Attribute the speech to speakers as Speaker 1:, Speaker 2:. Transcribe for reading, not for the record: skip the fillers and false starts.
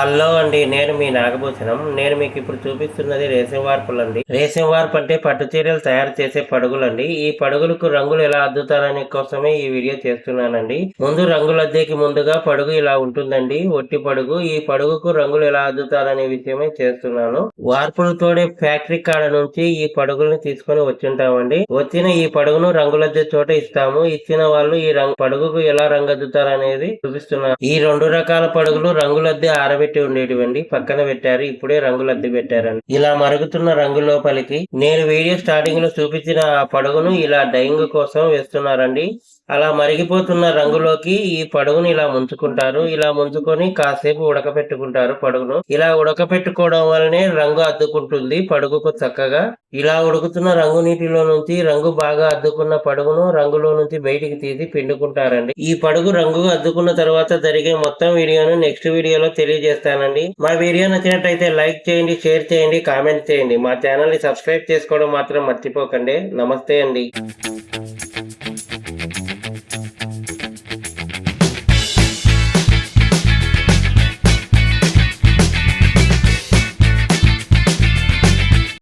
Speaker 1: Hello అండి. నేను మీ నాగభూషణం. నేను మీకు ఇప్పుడు చూపిస్తున్నది రేసిన్ వార్పులండి. రేసిన్ వార్ప్ అంటే పట్టు చీరలు తయారు చేసే పడుగులండి. ఈ పడుగులకు రంగులు ఎలా అద్దుతారనే కోసమే ఈ వీడియో చేస్తున్నానండి. ముందు రంగులద్దేకి ముందుగా పడుగు ఇలా ఉంటుందండి. ఒట్టి పడుగు. ఈ పడుగుకు రంగులు ఎలా అద్దుతారనే విషయమే చేస్తున్నాను. వార్పులు తోడే ఫ్యాక్టరీ కాడ నుంచి ఈ పడుగుల్ని తీసుకొని వచ్చుంటామండి. వచ్చిన ఈ పడుగును రంగులద్దే చోట ఇస్తాము. ఇచ్చిన వాళ్ళు ఈ పడుగుకు ఎలా రంగు అద్దుతారనేది చూపిస్తున్నారు. ఈ 2 రకాల పడుగులు రంగులద్దే ఆరబెట్టి ఉండేటివండి. పక్కన పెట్టారు. ఇప్పుడే రంగులద్ది పెట్టారండి. ఇలా మరుగుతున్న రంగు లోపలికి నేను వీడియో స్టార్టింగ్ లో చూపించిన ఆ పడుగును ఇలా డైయింగ్ కోసం వేస్తున్నారండి. అలా మరిగిపోతున్న రంగులోకి ఈ పడుగును ఇలా ముంచుకుంటారు. ఇలా ముంచుకొని కాసేపు ఉడకపెట్టుకుంటారు పడుగును. ఇలా ఉడకపెట్టుకోవడం వల్లనే రంగు అద్దుకుంటుంది పడుగుకు చక్కగా. ఇలా ఉడుకుతున్న రంగు నీటిలో నుంచి రంగు బాగా అద్దుకున్న పడుగును రంగులో నుంచి బయటికి తీసి పిండుకుంటారండి. ఈ పడుగు రంగు అద్దుకున్న తర్వాత జరిగే మొత్తం వీడియోను నెక్స్ట్ వీడియోలో తెలియజేస్తానండి. మా వీడియో నచ్చినట్టయితే లైక్ చేయండి, షేర్ చేయండి, కామెంట్ చేయండి. మా ఛానల్ ని సబ్స్క్రైబ్ చేసుకోవడం మాత్రం మర్చిపోకండి. నమస్తే అండి.